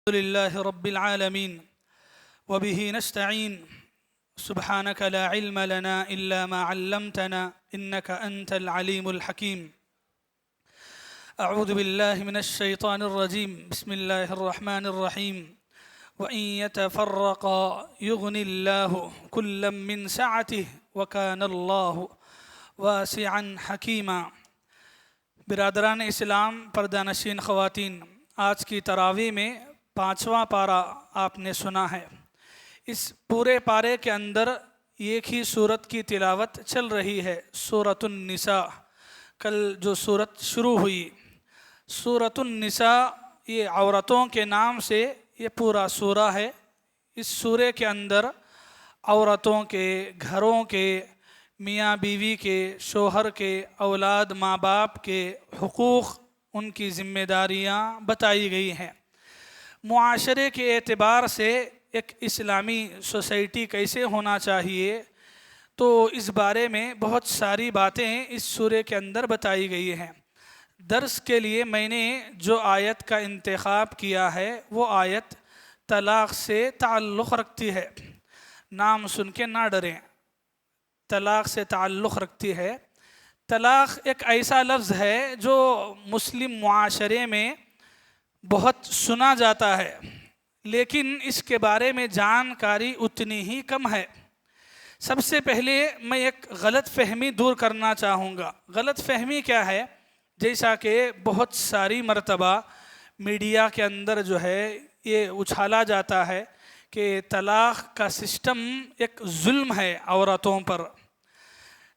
لله رب العالمين وبه نستعين سبحانك لا علم لنا إلا ما علمتنا إنك أنت العليم الحكيم. أعوذ بالله من الشيطان الرجيم. بسم الله الرحمن الرحيم. وإن يتفرقا يغني الله كلا من سعته وكان الله واسعا حكيما. برادران اسلام، پردہ خواتین، آج کی تراویح میں 5واں پارہ آپ نے سنا ہے. اس پورے پارے کے اندر ایک ہی صورت کی تلاوت چل رہی ہے، سورۃ النساء. کل جو صورت شروع ہوئی، سورۃ النساء، یہ عورتوں کے نام سے یہ پورا سورہ ہے. اس سورے کے اندر عورتوں کے، گھروں کے، میاں بیوی کے، شوہر کے، اولاد ماں باپ کے حقوق، ان کی ذمہ داریاں بتائی گئی ہیں. معاشرے کے اعتبار سے ایک اسلامی سوسائٹی کیسے ہونا چاہیے، تو اس بارے میں بہت ساری باتیں اس سورے کے اندر بتائی گئی ہیں. درس کے لیے میں نے جو آیت کا انتخاب کیا ہے وہ آیت طلاق سے تعلق رکھتی ہے. نام سن کے نہ ڈریں، طلاق سے تعلق رکھتی ہے. طلاق ایک ایسا لفظ ہے جو مسلم معاشرے میں بہت سنا جاتا ہے، لیکن اس کے بارے میں جانکاری اتنی ہی کم ہے. سب سے پہلے میں ایک غلط فہمی دور کرنا چاہوں گا. غلط فہمی کیا ہے؟ جیسا کہ بہت ساری مرتبہ میڈیا کے اندر جو ہے یہ اچھالا جاتا ہے کہ طلاق کا سسٹم ایک ظلم ہے عورتوں پر،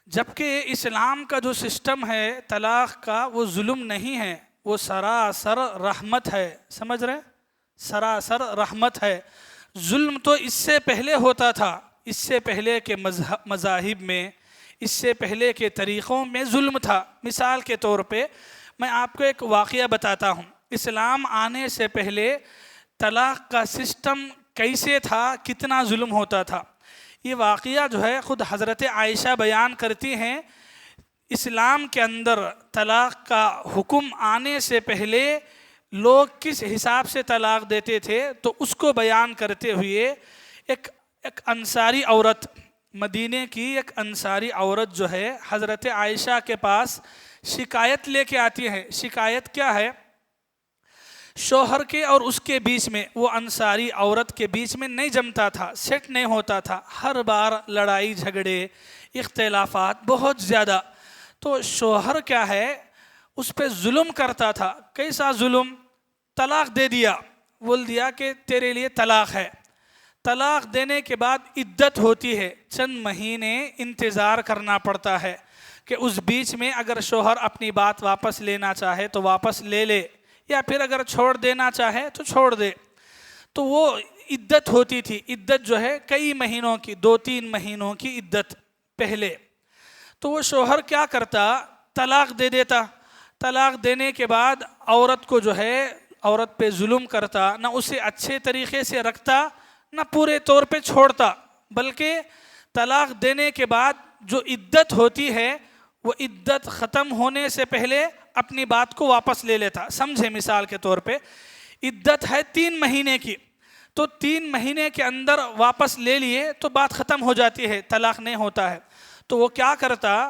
جبکہ اسلام کا جو سسٹم ہے طلاق کا وہ ظلم نہیں ہے، وہ سراسر رحمت ہے. سمجھ رہے؟ سراسر رحمت ہے. ظلم تو اس سے پہلے ہوتا تھا، اس سے پہلے کے مذاہب میں، اس سے پہلے کے طریقوں میں ظلم تھا. مثال کے طور پہ میں آپ کو ایک واقعہ بتاتا ہوں. اسلام آنے سے پہلے طلاق کا سسٹم کیسے تھا، کتنا ظلم ہوتا تھا. یہ واقعہ جو ہے خود حضرت عائشہ بیان کرتی ہیں. اسلام کے اندر طلاق کا حکم آنے سے پہلے لوگ کس حساب سے طلاق دیتے تھے، تو اس کو بیان کرتے ہوئے ایک انصاری عورت، مدینے کی ایک انصاری عورت جو ہے حضرت عائشہ کے پاس شکایت لے کے آتی ہے. شکایت کیا ہے؟ شوہر کے اور اس کے بیچ میں، وہ انصاری عورت کے بیچ میں نہیں جمتا تھا، سیٹ نہیں ہوتا تھا. ہر بار لڑائی جھگڑے، اختلافات بہت زیادہ. تو شوہر کیا ہے، اس پہ ظلم کرتا تھا. کیسا ظلم؟ طلاق دے دیا، بول دیا کہ تیرے لیے طلاق ہے. طلاق دینے کے بعد عدت ہوتی ہے، چند مہینے انتظار کرنا پڑتا ہے کہ اس بیچ میں اگر شوہر اپنی بات واپس لینا چاہے تو واپس لے لے، یا پھر اگر چھوڑ دینا چاہے تو چھوڑ دے. تو وہ عدت ہوتی تھی. عدت جو ہے کئی مہینوں کی، 2-3 مہینوں کی عدت پہلے. تو وہ شوہر کیا کرتا؟ طلاق دے دیتا. طلاق دینے کے بعد عورت کو جو ہے، عورت پہ ظلم کرتا، نہ اسے اچھے طریقے سے رکھتا، نہ پورے طور پہ چھوڑتا، بلکہ طلاق دینے کے بعد جو عدت ہوتی ہے وہ عدت ختم ہونے سے پہلے اپنی بات کو واپس لے لیتا. سمجھے؟ مثال کے طور پہ عدت ہے 3 مہینے کی، تو 3 مہینے کے اندر واپس لے لیے تو بات ختم ہو جاتی ہے، طلاق نہیں ہوتا ہے. تو وہ کیا کرتا؟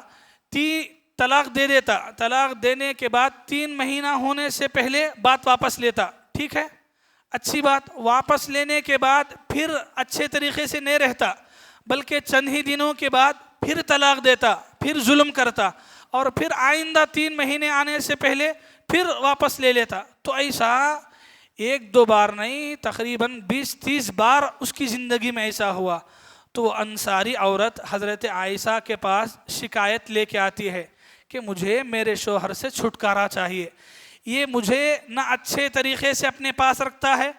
طلاق دے دیتا. طلاق دینے کے بعد 3 مہینہ ہونے سے پہلے بات واپس لیتا. ٹھیک ہے، اچھی بات. واپس لینے کے بعد پھر اچھے طریقے سے نہیں رہتا، بلکہ چند ہی دنوں کے بعد پھر طلاق دیتا، پھر ظلم کرتا، اور پھر آئندہ 3 مہینے آنے سے پہلے پھر واپس لے لیتا. تو ایسا 1-2 بار نہیں، تقریباً 20-30 بار اس کی زندگی میں ایسا ہوا. تو وہ انصاری عورت حضرت عائشہ کے پاس شکایت لے کے آتی ہے کہ مجھے میرے شوہر سے چھٹکارا چاہیے. یہ مجھے نہ اچھے طریقے سے اپنے پاس رکھتا ہے،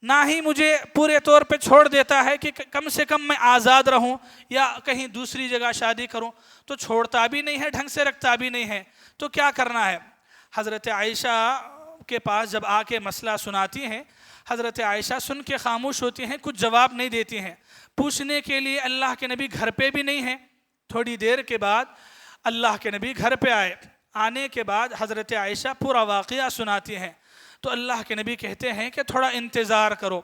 نہ ہی مجھے پورے طور پہ چھوڑ دیتا ہے کہ کم سے کم میں آزاد رہوں یا کہیں دوسری جگہ شادی کروں. تو چھوڑتا بھی نہیں ہے، ڈھنگ سے رکھتا بھی نہیں ہے. تو کیا کرنا ہے؟ حضرت عائشہ کے پاس جب آ کے مسئلہ سناتی ہیں، حضرت عائشہ سن کے خاموش ہوتی ہیں، کچھ جواب نہیں دیتی ہیں. پوچھنے کے لیے اللہ کے نبی گھر پہ بھی نہیں ہیں. تھوڑی دیر کے بعد اللہ کے نبی گھر پہ آئے. آنے کے بعد حضرت عائشہ پورا واقعہ سناتی ہیں. تو اللہ کے نبی کہتے ہیں کہ تھوڑا انتظار کرو.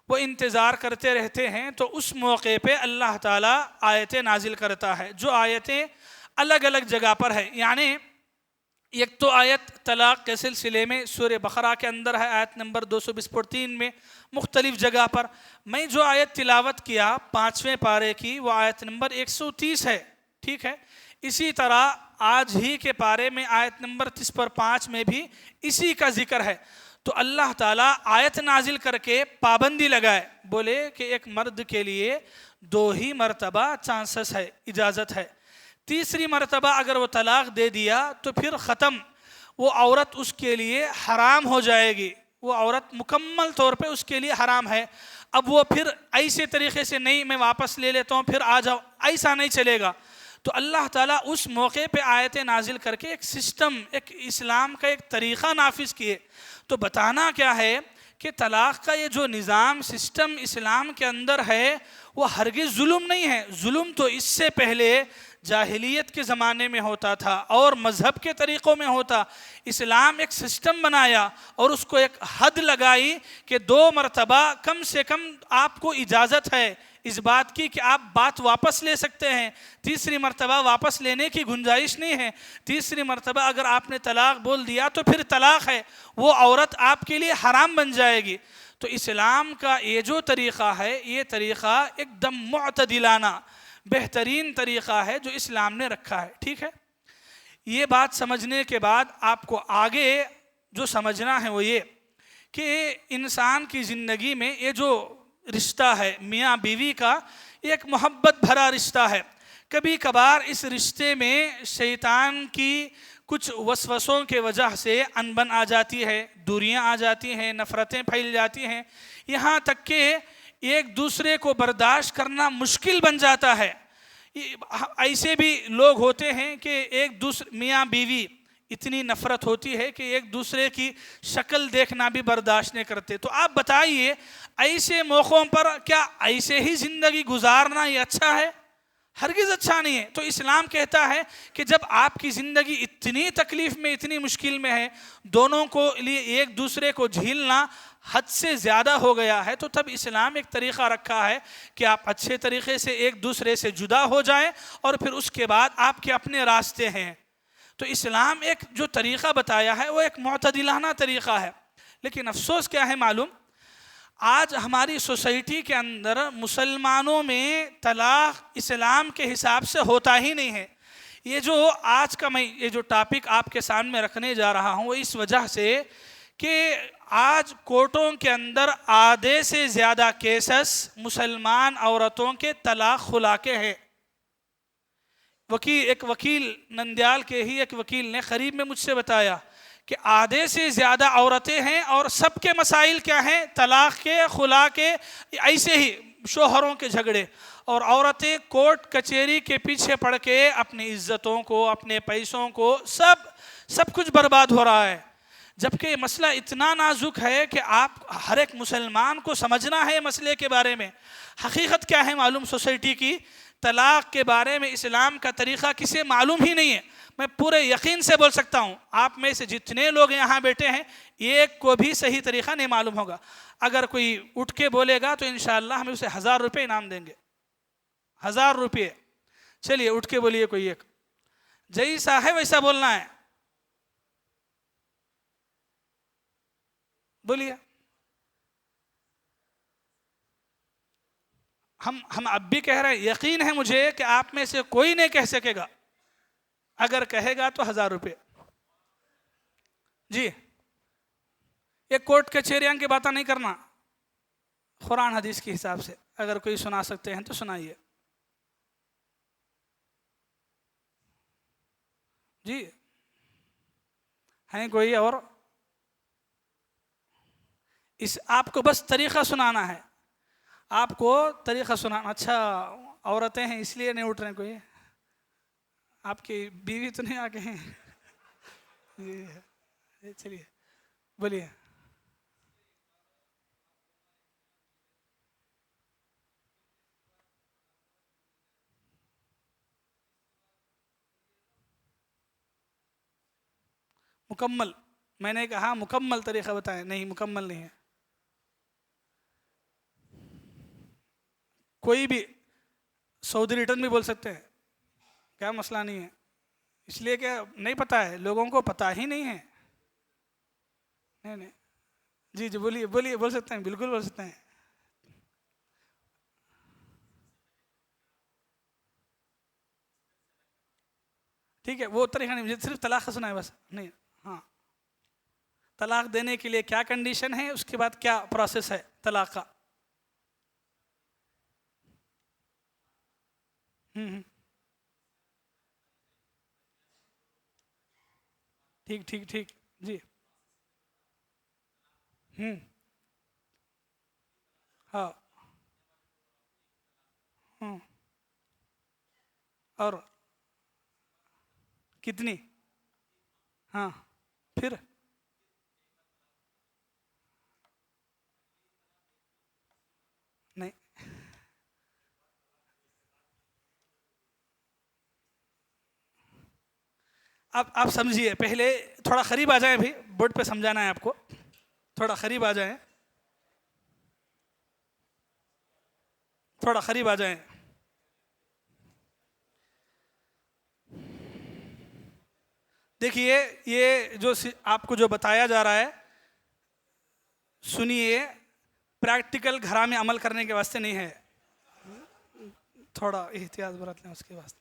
وہ انتظار کرتے رہتے ہیں تو اس موقع پہ اللہ تعالیٰ آیتیں نازل کرتا ہے، جو آیتیں الگ الگ جگہ پر ہے. یعنی ایک تو آیت طلاق کے سلسلے میں سورہ بقرہ کے اندر ہے، آیت نمبر 223 میں، مختلف جگہ پر. میں جو آیت تلاوت کیا 5ویں پارے کی، وہ آیت نمبر 130 ہے، ٹھیک ہے. اسی طرح آج ہی کے پارے میں آیت نمبر 5 میں بھی اسی کا ذکر ہے. تو اللہ تعالیٰ آیت نازل کر کے پابندی لگائے، بولے کہ ایک مرد کے لیے 2 ہی مرتبہ چانسز ہے، اجازت ہے. تیسری مرتبہ اگر وہ طلاق دے دیا تو پھر ختم، وہ عورت اس کے لیے حرام ہو جائے گی، وہ عورت مکمل طور پہ اس کے لیے حرام ہے. اب وہ پھر ایسے طریقے سے نہیں میں واپس لے لیتا ہوں پھر آ جاؤ، ایسا نہیں چلے گا. تو اللہ تعالیٰ اس موقع پہ آیتیں نازل کر کے ایک سسٹم، ایک اسلام کا ایک طریقہ نافذ کیے. تو بتانا کیا ہے کہ طلاق کا یہ جو نظام سسٹم اسلام کے اندر ہے وہ ہرگز ظلم نہیں ہے. ظلم تو اس سے پہلے جاہلیت کے زمانے میں ہوتا تھا اور مذہب کے طریقوں میں ہوتا. اسلام ایک سسٹم بنایا اور اس کو ایک حد لگائی کہ 2 مرتبہ کم سے کم آپ کو اجازت ہے اس بات کی کہ آپ بات واپس لے سکتے ہیں. تیسری مرتبہ واپس لینے کی گنجائش نہیں ہے. تیسری مرتبہ اگر آپ نے طلاق بول دیا تو پھر طلاق ہے، وہ عورت آپ کے لیے حرام بن جائے گی. تو اسلام کا یہ جو طریقہ ہے، یہ طریقہ ایک دم معتدلانہ بہترین طریقہ ہے جو اسلام نے رکھا ہے، ٹھیک ہے. یہ بات سمجھنے کے بعد آپ کو آگے جو سمجھنا ہے وہ یہ کہ انسان کی زندگی میں یہ جو رشتہ ہے میاں بیوی کا، ایک محبت بھرا رشتہ ہے. کبھی کبھار اس رشتے میں شیطان کی کچھ وسوسوں کے وجہ سے انبن آ جاتی ہے، دوریاں آ جاتی ہیں، نفرتیں پھیل جاتی ہیں، یہاں تک کہ ایک دوسرے کو برداشت کرنا مشکل بن جاتا ہے. ایسے بھی لوگ ہوتے ہیں کہ ایک دوسرے میاں بیوی اتنی نفرت ہوتی ہے کہ ایک دوسرے کی شکل دیکھنا بھی برداشت نہیں کرتے. تو آپ بتائیے ایسے موقعوں پر کیا ایسے ہی زندگی گزارنا یہ اچھا ہے؟ ہرگز اچھا نہیں ہے. تو اسلام کہتا ہے کہ جب آپ کی زندگی اتنی تکلیف میں، اتنی مشکل میں ہے، دونوں کو لیے ایک دوسرے کو جھیلنا حد سے زیادہ ہو گیا ہے، تو تب اسلام ایک طریقہ رکھا ہے کہ آپ اچھے طریقے سے ایک دوسرے سے جدا ہو جائیں اور پھر اس کے بعد آپ کے اپنے راستے ہیں. تو اسلام ایک جو طریقہ بتایا ہے وہ ایک معتدلانہ طریقہ ہے. لیکن افسوس کیا ہے معلوم، آج ہماری سوسائٹی کے اندر مسلمانوں میں طلاق اسلام کے حساب سے ہوتا ہی نہیں ہے. یہ جو آج کا میں یہ جو ٹاپک آپ کے سامنے رکھنے جا رہا ہوں وہ اس وجہ سے کہ آج کورٹوں کے اندر آدھے سے زیادہ کیسز مسلمان عورتوں کے طلاق خلا کے ہیں. ایک وکیل نندیال کے ہی ایک وکیل نے قریب میں مجھ سے بتایا کہ آدھے سے زیادہ عورتیں ہیں اور سب کے مسائل کیا ہیں؟ طلاق کے، خلا کے، ایسے ہی شوہروں کے جھگڑے. اور عورتیں کورٹ کچہری کے پیچھے پڑ کے اپنی عزتوں کو، اپنے پیسوں کو، سب کچھ برباد ہو رہا ہے. جبکہ یہ مسئلہ اتنا نازک ہے کہ آپ ہر ایک مسلمان کو سمجھنا ہے مسئلے کے بارے میں. حقیقت کیا ہے معلوم سوسائٹی کی؟ طلاق کے بارے میں اسلام کا طریقہ کسے معلوم ہی نہیں ہے. میں پورے یقین سے بول سکتا ہوں آپ میں سے جتنے لوگ یہاں بیٹھے ہیں ایک کو بھی صحیح طریقہ نہیں معلوم ہوگا. اگر کوئی اٹھ کے بولے گا تو انشاءاللہ ہم اسے 1000 روپے انعام دیں گے. 1000 روپے. چلیے اٹھ کے بولیے کوئی ایک. جیسا ہے ویسا بولنا ہے. بولیے. ہم اب بھی کہہ رہے ہیں، یقین ہے مجھے کہ آپ میں سے کوئی نہیں کہہ سکے گا. اگر کہے گا تو 1000 روپے. جی یہ کورٹ کچہریاں کی باتیں نہیں کرنا، قرآن حدیث کے حساب سے اگر کوئی سنا سکتے ہیں تو سنائیے. جی ہیں کوئی اور؟ آپ کو بس طریقہ سنانا ہے، آپ کو طریقہ سنانا. اچھا عورتیں ہیں اس لیے نہیں اٹھ رہے ہیں؟ کوئی آپ کی بیوی تو نہیں آ گئے ہیں؟ جی چلیے بولیے. مکمل میں نے کہا مکمل طریقہ بتائیں، نہیں مکمل نہیں ہے. کوئی بھی سعودی ریٹرن بھی بول سکتے ہیں، کیا مسئلہ نہیں ہے. اس لیے کہ نہیں پتہ ہے، لوگوں کو پتہ ہی نہیں ہے. نہیں نہیں جی جی بولیے بولیے، بول سکتے ہیں، بالکل بول سکتے ہیں. ٹھیک ہے، وہ طریقہ نہیں، مجھے صرف طلاق کا سنا ہے بس. نہیں ہاں، طلاق دینے کے لیے کیا کنڈیشن ہے، اس کے بعد کیا پروسیس ہے طلاق کا. ٹھیک ٹھیک ٹھیک جی. ہاں اور کتنی؟ ہاں پھر نہیں. اب آپ سمجھیے، پہلے تھوڑا قریب آ جائیں، بھی بورڈ پہ سمجھانا ہے آپ کو، تھوڑا قریب آ جائیں، تھوڑا قریب آ جائیں. دیکھیے یہ جو آپ کو جو بتایا جا رہا ہے، سنیے، پریکٹیکل گھر میں عمل کرنے کے واسطے نہیں ہے. تھوڑا احتیاط برت لیں اس کے واسطے.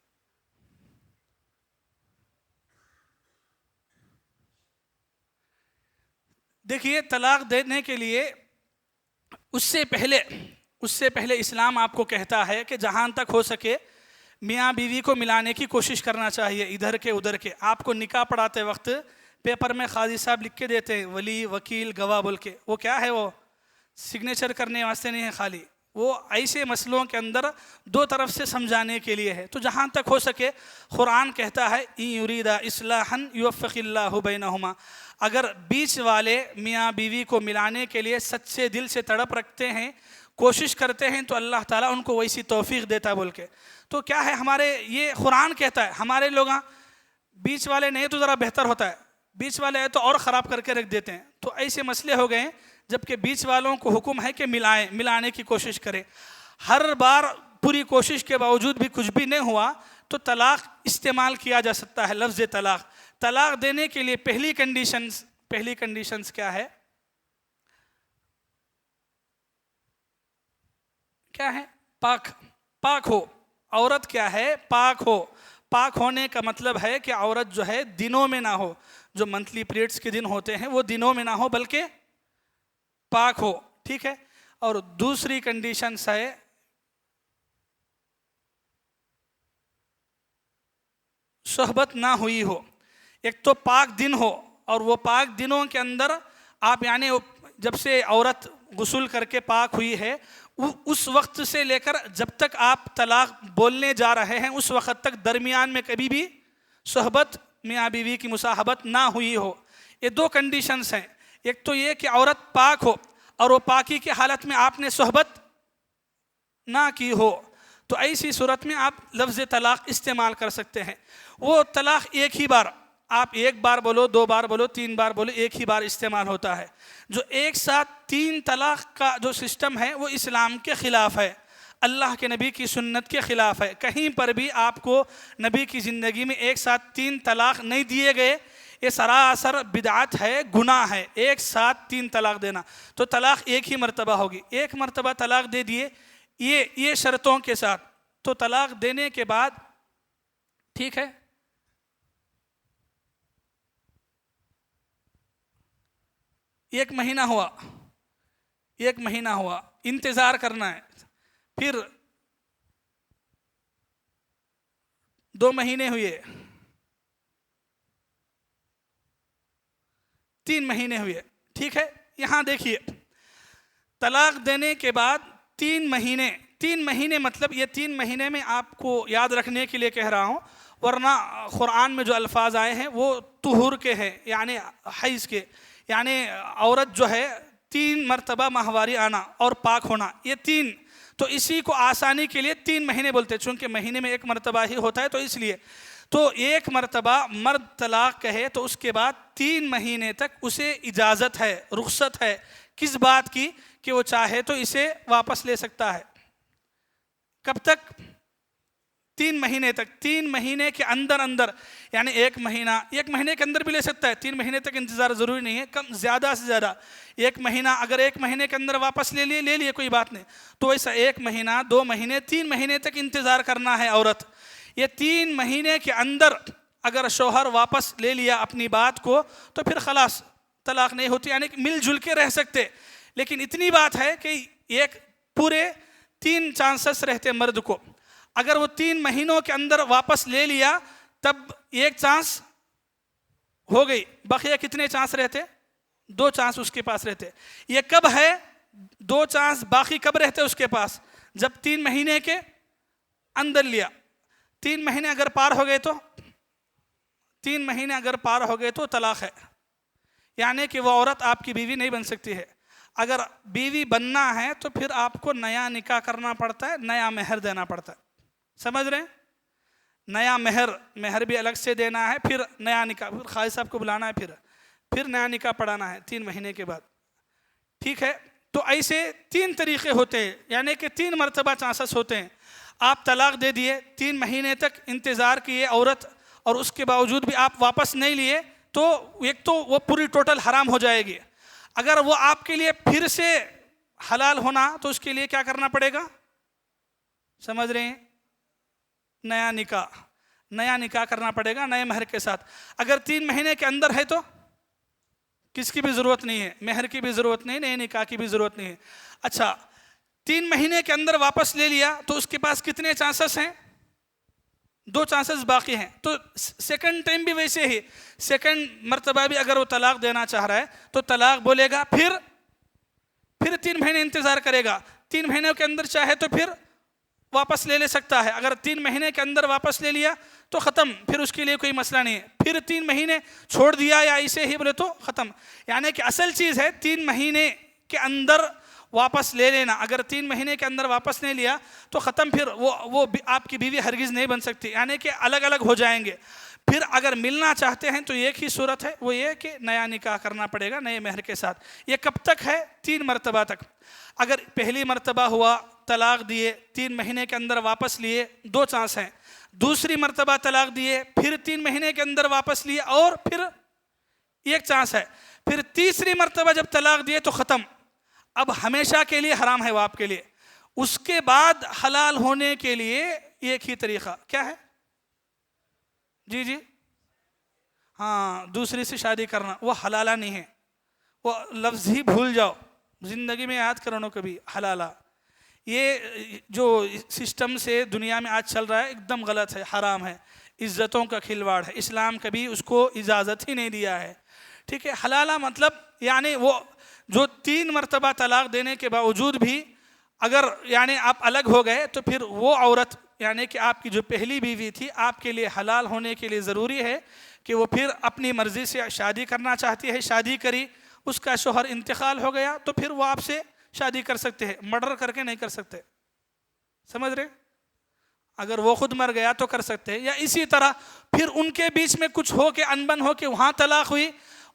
دیکھیے طلاق دینے کے لیے اس سے پہلے اسلام آپ کو کہتا ہے کہ جہاں تک ہو سکے میاں بیوی کو ملانے کی کوشش کرنا چاہیے، ادھر کے ادھر کے. آپ کو نکاح پڑھاتے وقت پیپر میں قاضی صاحب لکھ کے دیتے ہیں ولی وکیل گواہ بول کے. وہ کیا ہے؟ وہ سگنیچر کرنے واسطے نہیں ہے خالی، وہ ایسے مسئلوں کے اندر دو طرف سے سمجھانے کے لیے ہے. تو جہاں تک ہو سکے قرآن کہتا ہے ان یریدا اصلاحا یوفق اللہ بینہما، اگر بیچ والے میاں بیوی کو ملانے کے لیے سچے دل سے تڑپ رکھتے ہیں، کوشش کرتے ہیں، تو اللہ تعالیٰ ان کو ویسی توفیق دیتا بول کے. تو کیا ہے، ہمارے یہ قرآن کہتا ہے. ہمارے لوگ بیچ والے نہیں تو ذرا بہتر ہوتا ہے، بیچ والے ہے تو اور خراب کر کے رکھ دیتے ہیں. تو ایسے مسئلے ہو گئے، جبکہ بیچ والوں کو حکم ہے کہ ملانے کی کوشش کریں. ہر بار پوری کوشش کے باوجود بھی کچھ بھی نہیں ہوا تو طلاق استعمال کیا جا سکتا ہے، لفظ طلاق. طلاق دینے کے لیے پہلی کنڈیشنز کیا ہے؟ کیا ہے؟ پاک ہو. عورت کیا ہے؟ پاک ہو. پاک ہونے کا مطلب ہے کہ عورت جو ہے دنوں میں نہ ہو، جو منتھلی پیریڈز کے دن ہوتے ہیں وہ دنوں میں نہ ہو بلکہ پاک ہو. ٹھیک ہے. اور دوسری کنڈیشنز ہے صحبت نہ ہوئی ہو. ایک تو پاک دن ہو، اور وہ پاک دنوں کے اندر آپ یعنی جب سے عورت غسل کر کے پاک ہوئی ہے اس وقت سے لے کر جب تک آپ طلاق بولنے جا رہے ہیں اس وقت تک درمیان میں کبھی بھی صحبت میاں بیوی کی مصاحبت نہ ہوئی ہو. یہ دو کنڈیشنز ہیں. ایک تو یہ کہ عورت پاک ہو اور وہ پاکی کی حالت میں آپ نے صحبت نہ کی ہو، تو ایسی صورت میں آپ لفظ طلاق استعمال کر سکتے ہیں. وہ طلاق ایک ہی بار، آپ ایک بار بولو، دو بار بولو، تین بار بولو، ایک ہی بار استعمال ہوتا ہے. جو ایک ساتھ تین طلاق کا جو سسٹم ہے وہ اسلام کے خلاف ہے، اللہ کے نبی کی سنت کے خلاف ہے. کہیں پر بھی آپ کو نبی کی زندگی میں ایک ساتھ تین طلاق نہیں دیے گئے. یہ سراسر بدعت ہے، گناہ ہے ایک ساتھ تین طلاق دینا. تو طلاق ایک ہی مرتبہ ہوگی. ایک مرتبہ طلاق دے دیے یہ شرطوں کے ساتھ، تو طلاق دینے کے بعد ٹھیک ہے، ایک مہینہ ہوا انتظار کرنا ہے، پھر 2 مہینے ہوئے، 3 مہینے ہوئے. ٹھیک ہے. یہاں دیکھیے طلاق دینے کے بعد 3 مہینے مطلب یہ 3 مہینے میں آپ کو یاد رکھنے کے لیے کہہ رہا ہوں، ورنہ قرآن میں جو الفاظ آئے ہیں وہ طہور کے ہیں، یعنی حیض کے، یعنی عورت جو ہے 3 مرتبہ ماہواری آنا اور پاک ہونا، یہ 3. تو اسی کو آسانی کے لیے 3 مہینے بولتے ہیں، چونکہ مہینے میں 1 مرتبہ ہی ہوتا ہے تو اس لیے تو 1 مرتبہ مرد طلاق کہے تو اس کے بعد 3 مہینے تک اسے اجازت ہے، رخصت ہے، کس بات کی کہ وہ چاہے تو اسے واپس لے سکتا ہے۔ کب تک؟ 3 مہینے تک۔ 3 مہینے کے اندر یعنی 1 مہینے کے اندر بھی لے سکتا ہے، 3 مہینے تک انتظار ضروری نہیں ہے، کم زیادہ سے زیادہ 1 مہینہ، اگر 1 مہینے کے اندر واپس لے لیے کوئی بات نہیں، تو ایسا 1 مہینہ 2 مہینے 3 مہینے تک انتظار کرنا ہے عورت۔ یہ 3 مہینے کے اندر اگر شوہر واپس لے لیا اپنی بات کو تو پھر خلاص طلاق نہیں ہوتی، یعنی مل جل کے رہ سکتے۔ لیکن اتنی بات ہے کہ ایک پورے 3 چانسز رہتے مرد کو، اگر وہ 3 مہینوں کے اندر واپس لے لیا تب 1 چانس ہو گئی، بقیہ کتنے چانس رہتے؟ 2 چانس اس کے پاس رہتے۔ یہ کب ہے 2 چانس باقی کب رہتے اس کے پاس؟ جب 3 مہینے کے اندر لیا۔ 3 مہینے اگر پار ہو گئے تو 3 مہینے اگر پار ہو گئے تو طلاق ہے، یعنی کہ وہ عورت آپ کی بیوی نہیں بن سکتی ہے۔ اگر بیوی بننا ہے تو پھر آپ کو نیا نکاح کرنا پڑتا ہے، نیا مہر دینا پڑتا ہے، سمجھ رہے ہیں؟ نیا مہر بھی الگ سے دینا ہے، پھر نیا نکاح، پھر خالد صاحب کو بلانا ہے، پھر نیا نکاح پڑھانا ہے 3 مہینے کے بعد، ٹھیک ہے؟ تو ایسے 3 طریقے ہوتے ہیں، یعنی کہ 3 مرتبہ چانسز ہوتے ہیں۔ آپ طلاق دے دیے، 3 مہینے تک انتظار کیے عورت، اور اس کے باوجود بھی آپ واپس نہیں لیے تو ایک تو وہ پوری ٹوٹل حرام ہو جائے گی۔ اگر وہ آپ کے لیے پھر سے حلال ہونا تو اس کے لیے کیا کرنا پڑے گا؟ سمجھ رہے ہیں؟ نیا نکاح کرنا پڑے گا نئے مہر کے ساتھ۔ اگر 3 مہینے کے اندر ہے تو کس کی بھی ضرورت نہیں ہے، مہر کی بھی ضرورت نہیں، نئے نکاح کی بھی ضرورت نہیں ہے۔ اچھا 3 مہینے کے اندر واپس لے لیا تو اس کے پاس کتنے چانسز ہیں؟ 2 چانسز باقی ہیں۔ تو سیکنڈ ٹائم بھی ویسے ہی، سیکنڈ مرتبہ بھی اگر وہ طلاق دینا چاہ رہا ہے تو طلاق بولے گا، پھر 3 مہینے انتظار کرے گا، 3 مہینے کے اندر چاہے تو پھر واپس لے سکتا ہے۔ اگر 3 مہینے کے اندر واپس لے لیا تو ختم، پھر اس کے لیے کوئی مسئلہ نہیں ہے۔ پھر 3 مہینے چھوڑ دیا یا اسے ہی بولے تو ختم، یعنی کہ اصل چیز ہے 3 مہینے کے اندر واپس لے لینا۔ اگر 3 مہینے کے اندر واپس نہیں لیا تو ختم، پھر وہ آپ کی بیوی ہرگز نہیں بن سکتی، یعنی کہ الگ الگ ہو جائیں گے۔ پھر اگر ملنا چاہتے ہیں تو ایک ہی صورت ہے، وہ یہ کہ نیا نکاح کرنا پڑے گا نئے مہر کے ساتھ۔ یہ کب تک ہے؟ 3 مرتبہ تک۔ اگر پہلی مرتبہ ہوا طلاق دیے، 3 مہینے کے اندر واپس لیے، 2 چانس ہیں۔ دوسری مرتبہ طلاق دیے، پھر 3 مہینے کے اندر واپس لیے، اور پھر 1 چانس ہے۔ پھر تیسری مرتبہ جب طلاق دیے تو ختم، اب ہمیشہ کے لیے حرام ہے وہ آپ کے لیے۔ اس کے بعد حلال ہونے کے لیے ایک ہی طریقہ کیا ہے؟ جی ہاں، دوسری سے شادی کرنا، وہ حلالہ نہیں ہے، وہ لفظ ہی بھول جاؤ، زندگی میں یاد کرو کبھی حلالہ۔ یہ جو سسٹم سے دنیا میں آج چل رہا ہے ایک دم غلط ہے، حرام ہے، عزتوں کا کھلواڑ ہے، اسلام کبھی اس کو اجازت ہی نہیں دیا ہے، ٹھیک ہے؟ حلالہ مطلب یعنی وہ جو 3 مرتبہ طلاق دینے کے باوجود بھی اگر یعنی آپ الگ ہو گئے تو پھر وہ عورت یعنی کہ آپ کی جو پہلی بیوی تھی آپ کے لیے حلال ہونے کے لیے ضروری ہے کہ وہ پھر اپنی مرضی سے شادی کرنا چاہتی ہے، شادی کری، اس کا شوہر انتقال ہو گیا تو پھر وہ آپ سے شادی کر سکتے ہیں، مرڈر کر کے نہیں کر سکتے، سمجھ رہے؟ اگر وہ خود مر گیا تو کر سکتے ہیں، یا اسی طرح پھر ان کے بیچ میں کچھ ہو کے انبن ہو کے وہاں طلاق ہوئی،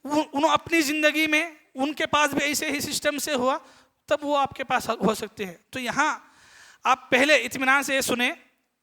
انہوں اپنی زندگی میں ان کے پاس بھی ایسے ہی سسٹم سے ہوا، تب وہ آپ کے پاس ہو سکتے ہیں۔ تو یہاں آپ پہلے اطمینان سے یہ سنیں،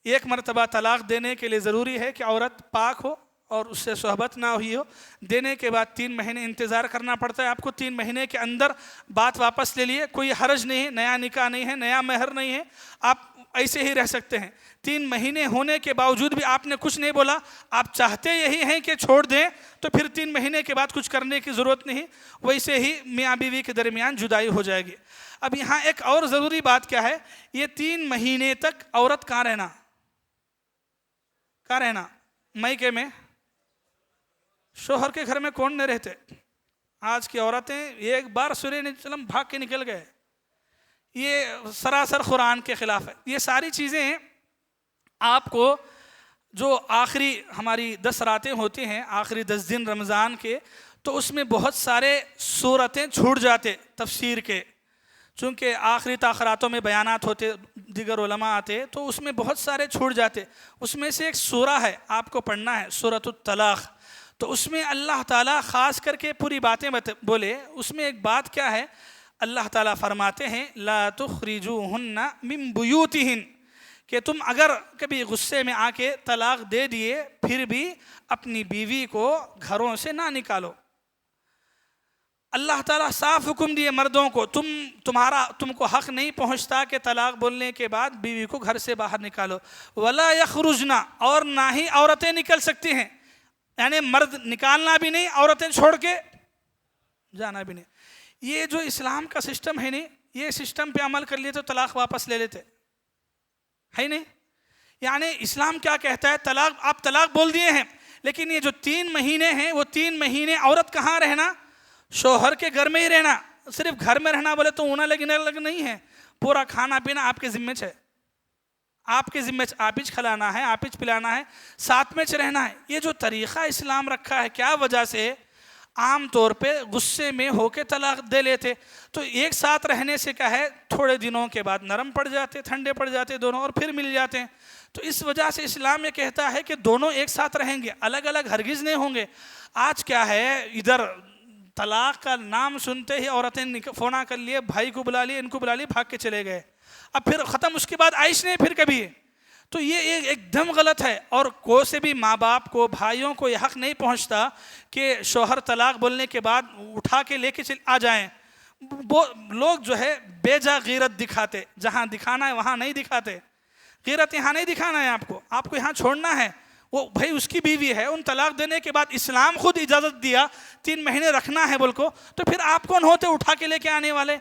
1 مرتبہ طلاق دینے کے لیے ضروری ہے کہ عورت پاک ہو اور اس سے صحبت نہ ہوئی ہو، دینے کے بعد 3 مہینے انتظار کرنا پڑتا ہے آپ کو، 3 مہینے کے اندر بات واپس لے لیے، کوئی حرج نہیں ہے، نیا نکاح نہیں ہے، نیا مہر نہیں ہے، آپ ایسے ہی رہ سکتے ہیں۔ 3 مہینے ہونے کے باوجود بھی آپ نے کچھ نہیں بولا، آپ چاہتے یہی ہیں کہ چھوڑ دیں تو پھر 3 مہینے کے بعد کچھ کرنے کی ضرورت نہیں، ویسے ہی میاں بیوی کے درمیان جدائی ہو جائے گی۔ اب یہاں ایک اور ضروری بات کیا ہے، یہ 3 مہینے تک عورت کہاں رہنا؟ میکے میں، شوہر کے گھر میں کون نہیں رہتے؟ آج کی عورتیں ایک بار سورہ نسل بھاگ کے نکل گئے، یہ سراسر قرآن کے خلاف ہے۔ یہ ساری چیزیں آپ کو جو آخری ہماری 10 راتیں ہوتی ہیں، آخری 10 دن رمضان کے، تو اس میں بہت سارے سورتیں چھوٹ جاتے تفسیر کے، چونکہ آخری تاخراتوں میں بیانات ہوتے، دیگر علماء آتے، تو اس میں بہت سارے چھوٹ جاتے. اس میں سے ایک سورہ ہے، آپ کو پڑھنا ہے، سورۃ الطلاق. تو اس میں اللہ تعالیٰ خاص کر کے پوری باتیں بولے. اس میں ایک بات کیا ہے، اللہ تعالیٰ فرماتے ہیں لا تخرجوہن من بیوتہن، کہ تم اگر کبھی غصے میں آ کے طلاق دے دیے پھر بھی اپنی بیوی کو گھروں سے نہ نکالو. اللہ تعالیٰ صاف حکم دیے مردوں کو، تم کو حق نہیں پہنچتا کہ طلاق بولنے کے بعد بیوی کو گھر سے باہر نکالو. ولا یخرجن، اور نہ ہی عورتیں نکل سکتی ہیں، یعنی مرد نکالنا بھی نہیں، عورتیں چھوڑ کے جانا بھی نہیں. یہ جو اسلام کا سسٹم ہے نہیں، یہ سسٹم پہ عمل کر لیے تو طلاق واپس لے لیتے ہے نہیں. یعنی اسلام کیا کہتا ہے، طلاق، آپ طلاق بول دیے ہیں، لیکن یہ جو 3 مہینے ہیں وہ 3 مہینے عورت کہاں رہنا، شوہر کے گھر میں ہی رہنا. صرف گھر میں رہنا بولے تو اونا لگنے لگ نہیں ہے، پورا کھانا پینا آپ کے ذمہ ہے، آپ کے ذمہ آپ ہی کھلانا ہے، آپ ہی پلانا ہے، ساتھ میں رہنا ہے. یہ جو طریقہ اسلام رکھا ہے، کیا وجہ سے عام طور پہ غصے میں ہو کے طلاق دے لیتے. تو ایک ساتھ رہنے سے کیا ہے، تھوڑے دنوں کے بعد نرم پڑ جاتے، ٹھنڈے پڑ جاتے دونوں، اور پھر مل جاتے ہیں. تو اس وجہ سے اسلام یہ کہتا ہے کہ دونوں ایک ساتھ رہیں گے، الگ الگ ہرگز نہیں ہوں گے. آج کیا ہے، ادھر طلاق کا نام سنتے ہی عورتیں فونا کر لیے، بھائی کو بلا لیے، ان کو بلا لیے، بھاگ کے چلے گئے، اب پھر ختم، اس کے بعد عائش نہیں پھر کبھی. تو یہ ایک دم غلط ہے. اور کوئی سے بھی ماں باپ کو، بھائیوں کو یہ حق نہیں پہنچتا کہ شوہر طلاق بولنے کے بعد اٹھا کے لے کے آ جائیں. وہ لوگ جو ہے بے جا غیرت دکھاتے، جہاں دکھانا ہے وہاں نہیں دکھاتے. غیرت یہاں نہیں دکھانا ہے، آپ کو یہاں چھوڑنا ہے. وہ بھائی اس کی بیوی ہے، ان طلاق دینے کے بعد اسلام خود اجازت دیا 3 مہینے رکھنا ہے بول کو، تو پھر آپ کون ہوتے اٹھا کے لے کے آنے والے.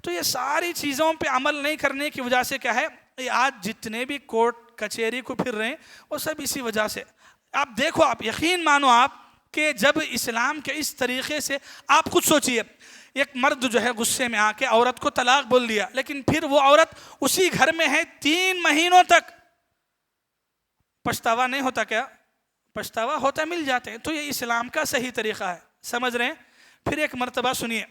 تو یہ ساری چیزوں پہ عمل نہیں کرنے کی وجہ سے کیا ہے، آج جتنے بھی کورٹ کچہری کو پھر رہے ہیں وہ سب اسی وجہ سے. آپ دیکھو، آپ یقین مانو آپ کہ جب اسلام کے اس طریقے سے، آپ خود سوچئے، ایک مرد جو ہے غصے میں آ کے عورت کو طلاق بول دیا، لیکن پھر وہ عورت اسی گھر میں ہے 3 مہینوں تک، پچھتاوا نہیں ہوتا کیا؟ پچھتاوا ہوتا، مل جاتے ہیں. تو یہ اسلام کا صحیح طریقہ ہے، سمجھ رہے ہیں. پھر ایک مرتبہ سنیے،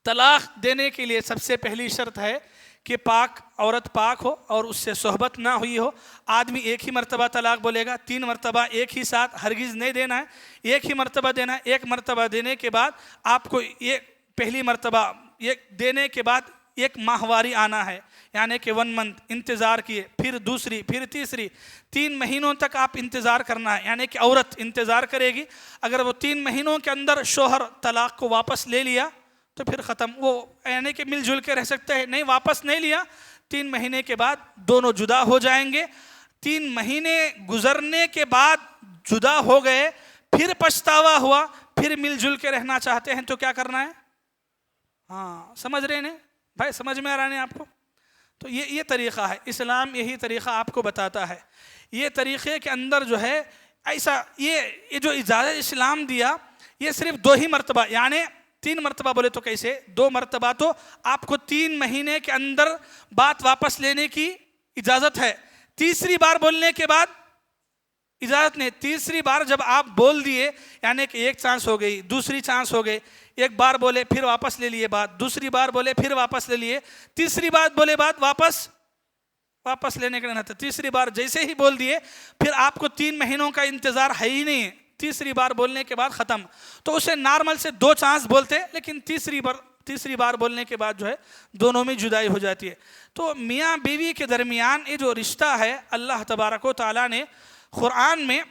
طلاق دینے کے لیے سب سے پہلی شرط ہے کہ عورت پاک ہو اور اس سے صحبت نہ ہوئی ہو. آدمی ایک ہی مرتبہ طلاق بولے گا، 3 مرتبہ ایک ہی ساتھ ہرگز نہیں دینا ہے، ایک ہی مرتبہ دینا ہے. ایک مرتبہ دینے کے بعد آپ کو یہ پہلی مرتبہ یہ دینے کے بعد 1 ماہواری آنا ہے، یعنی کہ 1 منتھ انتظار کیے، پھر دوسری، پھر تیسری، 3 مہینوں تک آپ انتظار کرنا ہے. یعنی کہ عورت انتظار کرے گی. اگر وہ 3 مہینوں کے اندر شوہر طلاق کو واپس لے لیا تو پھر ختم، وہ یعنی کہ مل جل کے رہ سکتے ہیں. نہیں، واپس نہیں لیا، 3 مہینے کے بعد دونوں جدا ہو جائیں گے. 3 مہینے گزرنے کے بعد جدا ہو گئے، پھر پچھتاوا ہوا، پھر مل جل کے رہنا چاہتے ہیں تو کیا کرنا ہے؟ ہاں، سمجھ رہے ہیں بھائی، سمجھ میں آ رہا ہے آپ کو؟ تو یہ طریقہ ہے اسلام، یہی طریقہ آپ کو بتاتا ہے. یہ طریقے کے اندر جو ہے ایسا، یہ جو اجازت اسلام دیا، یہ صرف 2 ہی مرتبہ، یعنی 3 مرتبہ بولے تو کیسے، 2 مرتبہ تو آپ کو 3 مہینے کے اندر بات واپس لینے کی اجازت ہے. تیسری بار بولنے کے بعد اجازت نہیں. تیسری بار جب آپ بول دیے، یعنی کہ 1 چانس ہو گئی، دوسری چانس ہو گئی، 1 بار بولے پھر واپس لے لیے بات، دوسری بار بولے پھر واپس لے لیے، تیسری بار بولے بات واپس لینے کا نہیں تھا. تیسری بار جیسے ہی بول دیے، پھر آپ کو 3 مہینوں کا انتظار ہے ہی نہیں ہے. تیسری بار بولنے کے بعد ختم. تو اسے نارمل سے 2 چانس بولتے، لیکن تیسری بار بولنے کے بعد جو ہے دونوں میں جدائی ہو جاتی ہے. تو میاں بیوی کے درمیان یہ جو رشتہ ہے، اللہ تبارک و تعالیٰ نے قرآن میں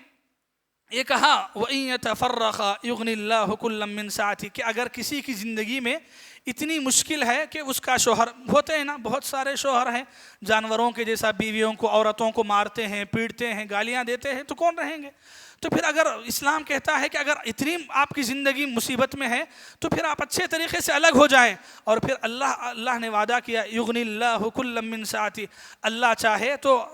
یہ کہا وَإِن يَتَفَرَّقَا يُغْنِ اللَّهُ كُلًّا مِّن سَعَتِهِ، کہ اگر کسی کی زندگی میں اتنی مشکل ہے کہ اس کا شوہر، ہوتے ہیں نا بہت سارے شوہر ہیں جانوروں کے جیسا، بیویوں کو، عورتوں کو مارتے ہیں، پیٹتے ہیں، گالیاں دیتے ہیں، تو کون رہیں گے؟ تو پھر اگر اسلام کہتا ہے کہ اگر اتنی آپ کی زندگی مصیبت میں ہے تو پھر آپ اچھے طریقے سے الگ ہو جائیں. اور پھر اللہ نے وعدہ کیا یغنی اللہ کلا من سعتی، اللہ چاہے تو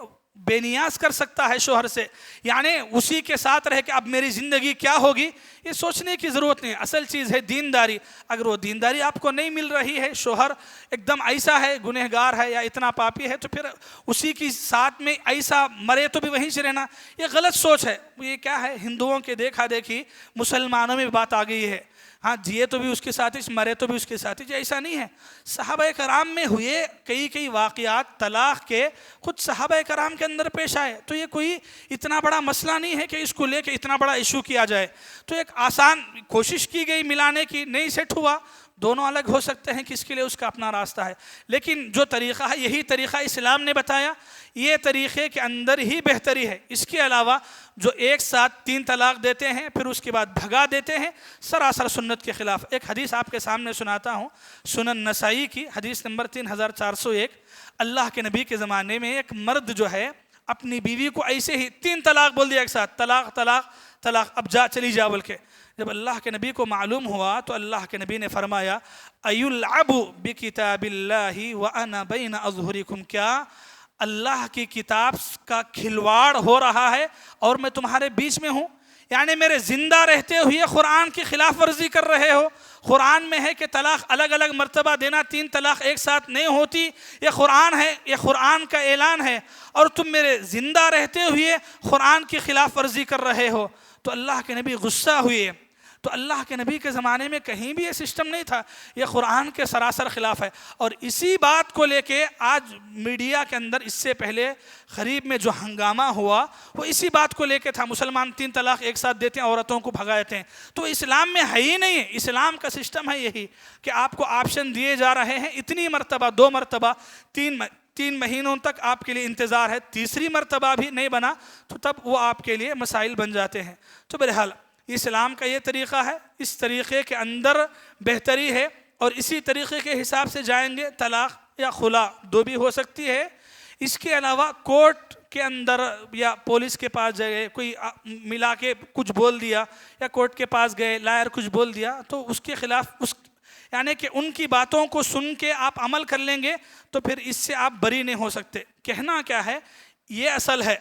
بے نیاز کر سکتا ہے شوہر سے، یعنی اسی کے ساتھ رہ کے اب میری زندگی کیا ہوگی یہ سوچنے کی ضرورت نہیں. اصل چیز ہے دینداری. اگر وہ دینداری آپ کو نہیں مل رہی ہے، شوہر ایک دم ایسا ہے، گنہگار ہے یا اتنا پاپی ہے، تو پھر اسی کی ساتھ میں ایسا مرے تو بھی وہیں سے رہنا، یہ غلط سوچ ہے. یہ کیا ہے، ہندوؤں کے دیکھا دیکھی مسلمانوں میں بات آ گئی ہے. ہاں جیے تو بھی اس کے ساتھ ہی، مرے تو بھی اس کے ساتھ ہی، جو ایسا نہیں ہے۔ صحابہ کرام میں ہوئے کئی واقعات طلاق کے خود صحابہ کرام کے اندر پیش آئے، تو یہ کوئی اتنا بڑا مسئلہ نہیں ہے کہ اس کو لے کے اتنا بڑا ایشو کیا جائے۔ تو ایک آسان کوشش کی گئی ملانے کی، نہیں سیٹ ہوا، دونوں الگ ہو سکتے ہیں، کس کے لیے اس کا اپنا راستہ ہے، لیکن جو طریقہ ہے یہی طریقہ اسلام نے بتایا، یہ طریقے کے اندر ہی بہتری ہے۔ اس کے علاوہ جو ایک ساتھ 3 طلاق دیتے ہیں پھر اس کے بعد بھگا دیتے ہیں، سراسر سنت کے خلاف۔ ایک حدیث آپ کے سامنے سناتا ہوں، سنن نسائی کی حدیث نمبر 3401۔ اللہ کے نبی کے زمانے میں ایک مرد جو ہے اپنی بیوی کو ایسے ہی 3 طلاق بول دیا ایک ساتھ، طلاق طلاق طلاق، اب جا چلی جا بول کے۔ جب اللہ کے نبی کو معلوم ہوا تو اللہ کے نبی نے فرمایا ایلعب بکتاب اللہ وانا بین اظہرکم، کیا اللہ کی کتاب کا کھلواڑ ہو رہا ہے اور میں تمہارے بیچ میں ہوں؟ یعنی میرے زندہ رہتے ہوئے قرآن کی خلاف ورزی کر رہے ہو۔ قرآن میں ہے کہ طلاق الگ الگ مرتبہ دینا، 3 طلاق ایک ساتھ نہیں ہوتی، یہ قرآن ہے، یہ قرآن کا اعلان ہے، اور تم میرے زندہ رہتے ہوئے قرآن کی خلاف ورزی کر رہے ہو۔ تو اللہ کے نبی غصہ ہوئے۔ تو اللہ کے نبی کے زمانے میں کہیں بھی یہ سسٹم نہیں تھا، یہ قرآن کے سراسر خلاف ہے۔ اور اسی بات کو لے کے آج میڈیا کے اندر اس سے پہلے غریب میں جو ہنگامہ ہوا وہ اسی بات کو لے کے تھا، مسلمان 3 طلاق ایک ساتھ دیتے ہیں، عورتوں کو بھگاتے ہیں۔ تو اسلام میں ہے ہی نہیں ہے، اسلام کا سسٹم ہے یہی کہ آپ کو آپشن دیے جا رہے ہیں، اتنی مرتبہ، 2 مرتبہ، 3 مہینوں تک آپ کے لیے انتظار ہے، تیسری مرتبہ بھی نہیں بنا تو تب وہ آپ کے لیے مسائل بن جاتے ہیں۔ تو بہرحال اسلام کا یہ طریقہ ہے، اس طریقے کے اندر بہتری ہے، اور اسی طریقے کے حساب سے جائیں گے طلاق یا خلا 2 بھی ہو سکتی ہے۔ اس کے علاوہ کورٹ کے اندر یا پولیس کے پاس گئے، کوئی ملا کے کچھ بول دیا، یا کورٹ کے پاس گئے لائر کچھ بول دیا، تو اس کے خلاف یعنی کہ ان کی باتوں کو سن کے آپ عمل کر لیں گے تو پھر اس سے آپ بری نہیں ہو سکتے۔ کہنا کیا ہے، یہ اصل ہے۔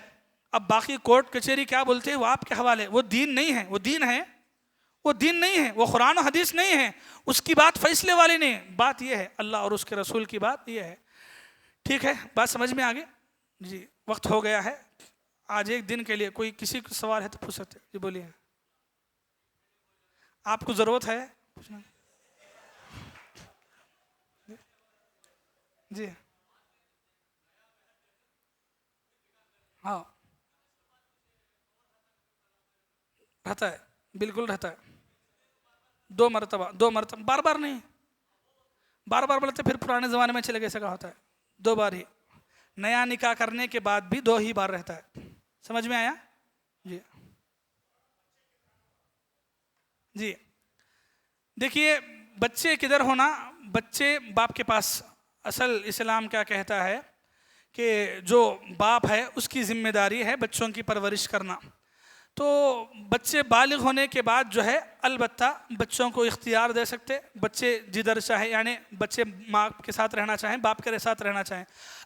اب باقی کورٹ کچہری کیا بولتے ہیں وہ آپ کے حوالے، وہ دین نہیں ہے، وہ دین ہے، وہ دین نہیں ہے، وہ قرآن و حدیث نہیں ہے، اس کی بات فیصلے والی نہیں ہے۔ بات یہ ہے اللہ اور اس کے رسول کی بات یہ ہے۔ ٹھیک ہے، بات سمجھ میں آگے؟ جی وقت ہو گیا ہے، آج ایک دن کے لیے کوئی کسی کو سوال ہے تو پوچھ سکتے، جی بولیے۔ آپ کو ضرورت ہے پوچھنا؟ جی ہاں رہتا ہے، بالکل رہتا ہے، 2 مرتبہ، 2 مرتبہ، بار بار نہیں، بار بار بولتے پھر پرانے زمانے میں چلے گئے کا ہوتا ہے، 2 بار ہی، نیا نکاح کرنے کے بعد بھی 2 ہی بار رہتا ہے۔ سمجھ میں آیا؟ جی جی دیکھیے، بچے کدھر ہونا، بچے باپ کے پاس۔ اصل اسلام کیا کہتا ہے کہ جو باپ ہے اس کی ذمہ داری ہے بچوں کی پرورش کرنا۔ تو بچے بالغ ہونے کے بعد جو ہے البتہ بچوں کو اختیار دے سکتے، بچے جدھر چاہے، یعنی بچے ماں کے ساتھ رہنا چاہیں، باپ کے ساتھ رہنا چاہیں۔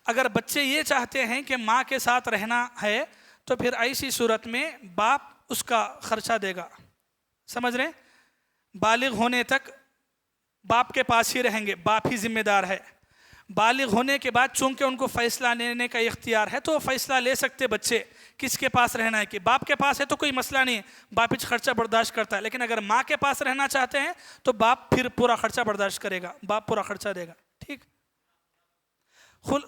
اگر بچے یہ چاہتے ہیں کہ ماں کے ساتھ رہنا ہے تو پھر ایسی صورت میں باپ اس کا خرچہ دے گا۔ سمجھ رہے ہیں؟ بالغ ہونے تک باپ کے پاس ہی رہیں گے، باپ ہی ذمہ دار ہے۔ بالغ ہونے کے بعد چونکہ ان کو فیصلہ لینے کا اختیار ہے تو وہ فیصلہ لے سکتے بچے کس کے پاس رہنا ہے، کہ باپ کے پاس ہے تو کوئی مسئلہ نہیں ہے، باپ ہی خرچہ برداشت کرتا ہے، لیکن اگر ماں کے پاس رہنا چاہتے ہیں تو باپ پھر پورا خرچہ برداشت کرے گا، باپ پورا خرچہ دے گا۔ ٹھیک،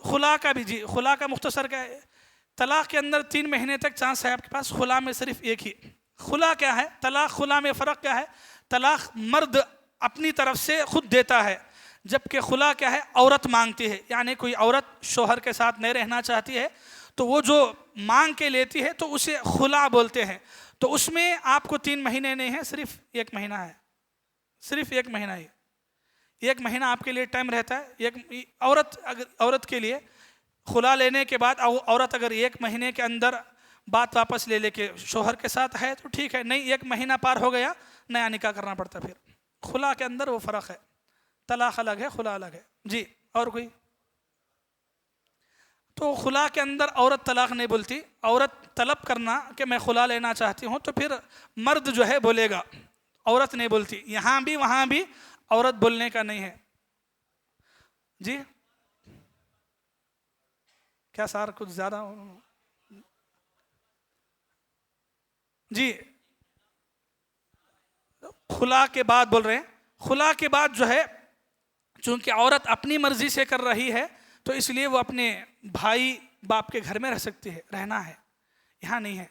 خلا کا بھی، جی خلا کا مختصر کیا ہے، طلاق کے اندر 3 مہینے تک چانس ہے آپ کے پاس، خلا میں صرف ایک ہی۔ خلا کیا ہے، طلاق خلا میں فرق کیا ہے؟ طلاق مرد اپنی طرف سے خود دیتا ہے، جبکہ خلا کیا ہے، عورت مانگتی ہے، یعنی کوئی عورت شوہر کے ساتھ نہیں رہنا چاہتی ہے تو وہ جو مانگ کے لیتی ہے تو اسے خلا بولتے ہیں۔ تو اس میں آپ کو 3 مہینے نہیں ہے، صرف 1 مہینہ ہے، صرف 1 مہینہ ہی، 1 مہینہ آپ کے لیے ٹائم رہتا ہے۔ عورت کے لیے خلا لینے کے بعد عورت اگر 1 مہینے کے اندر بات واپس لے کے شوہر کے ساتھ ہے تو ٹھیک ہے، نہیں 1 مہینہ پار ہو گیا نیا نکاح کرنا پڑتا۔ پھر خلا کے اندر وہ فرق ہے، طلاق الگ ہے، خلا الگ ہے۔ جی اور کوئی؟ تو خلا کے اندر عورت طلاق نہیں بولتی، عورت طلب کرنا کہ میں خلا لینا چاہتی ہوں تو پھر مرد جو ہے بولے گا، عورت نہیں بولتی۔ یہاں بھی وہاں بھی عورت بولنے کا نہیں ہے۔ جی کیا سار کچھ زیادہ؟ جی خلا کے بعد بول رہے ہیں، خلا کے بعد جو ہے چونکہ عورت اپنی مرضی سے کر رہی ہے تو اس لیے وہ اپنے بھائی باپ کے گھر میں رہ سکتی ہے، رہنا ہے، یہاں نہیں ہے.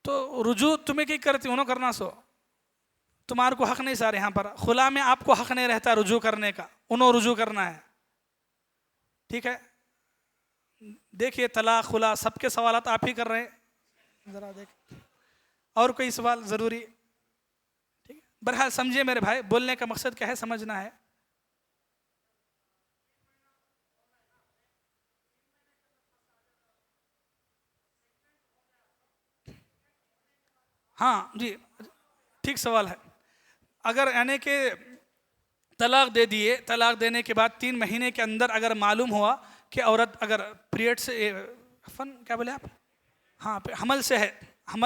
تو رجوع تمہیں کی کرتی انہوں کرنا سو، تمہارے کو حق نہیں سارے یہاں پر. خلا میں آپ کو حق نہیں رہتا رجوع کرنے کا، انہوں رجوع کرنا ہے. ٹھیک ہے، دیکھیے طلاق خلا سب کے سوالات آپ ہی کر رہے ہیں، ذرا دیکھ اور کوئی سوال ضروری. ٹھیک ہے، بہرحال سمجھیے میرے بھائی، بولنے کا مقصد کیا ہے سمجھنا ہے. ہاں جی ٹھیک سوال ہے. اگر یعنی کہ طلاق دے دیے، طلاق دینے کے بعد 3 مہینے کے اندر اگر معلوم ہوا کہ عورت اگر پیریڈ سے کیا بولے آپ، ہاں حمل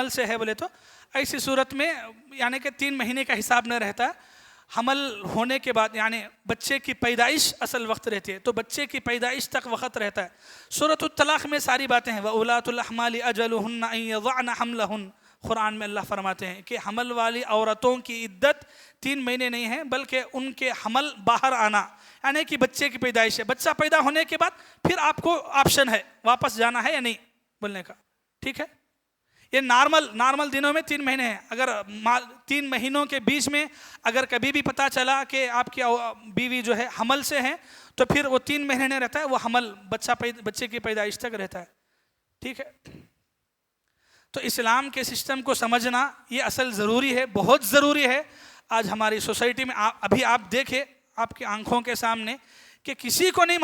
سے ہے بولے تو ایسی صورت میں یعنی کہ 3 مہینے کا حساب نہ رہتا ہے. حمل ہونے کے بعد یعنی بچے کی پیدائش اصل وقت رہتی ہے، تو بچے کی پیدائش تک وقت رہتا ہے. سورۃ الطلاق میں ساری باتیں ہیں. وَأُولَاتُ الْأَحْمَالِ أَجَلُهُنَّ أَن يَضَعْنَ حَمْلَهُنَّ. قرآن میں اللہ فرماتے ہیں کہ حمل والی عورتوں کی عدت 3 مہینے نہیں ہے بلکہ ان کے حمل باہر آنا یعنی کہ بچے کی پیدائش ہے. بچہ پیدا ہونے کے بعد پھر آپ کو آپشن ہے واپس جانا ہے یا نہیں بولنے کا. ٹھیک ہے، یہ نارمل دنوں میں 3 مہینے ہیں. اگر 3 مہینوں کے بیچ میں اگر کبھی بھی پتہ چلا کہ آپ کی بیوی جو ہے حمل سے ہے تو پھر وہ 3 مہینے نہیں رہتا ہے، وہ حمل بچے کی پیدائش تک رہتا ہے. ٹھیک ہے، تو اسلام کے سسٹم کو سمجھنا یہ اصل ضروری ہے، بہت ضروری ہے. آج ہماری سوسائٹی میں ابھی آپ دیکھیں آپ کی آنکھوں کے سامنے کہ کسی کو نہیں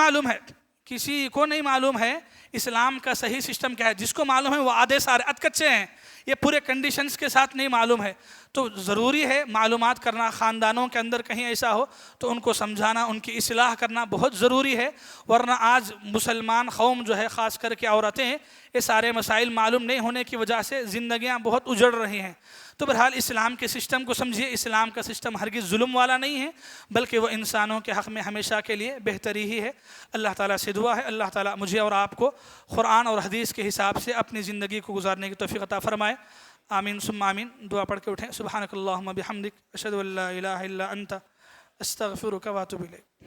معلوم ہے اسلام کا صحیح سسٹم کیا ہے. جس کو معلوم ہے وہ آدھے سارے اتکچے ہیں، یہ پورے کنڈیشنز کے ساتھ نہیں معلوم ہے. تو ضروری ہے معلومات کرنا. خاندانوں کے اندر کہیں ایسا ہو تو ان کو سمجھانا، ان کی اصلاح کرنا بہت ضروری ہے. ورنہ آج مسلمان قوم جو ہے خاص کر کے عورتیں یہ سارے مسائل معلوم نہیں ہونے کی وجہ سے زندگیاں بہت اجڑ رہی ہیں. تو بہرحال اسلام کے سسٹم کو سمجھیے. اسلام کا سسٹم ہرگز ظلم والا نہیں ہے بلکہ وہ انسانوں کے حق میں ہمیشہ کے لیے بہتری ہی ہے. اللہ تعالیٰ سے دعا ہے اللہ تعالیٰ مجھے اور آپ کو قرآن اور حدیث کے حساب سے اپنی زندگی کو گزارنے کی توفیق عطا فرمائے. آمین ثم آمین. دعا پڑھ کے اٹھیں. سبحانک اللہم بحمدک اشہد ان لا الہ الا انت استغفرک واتوب الیک.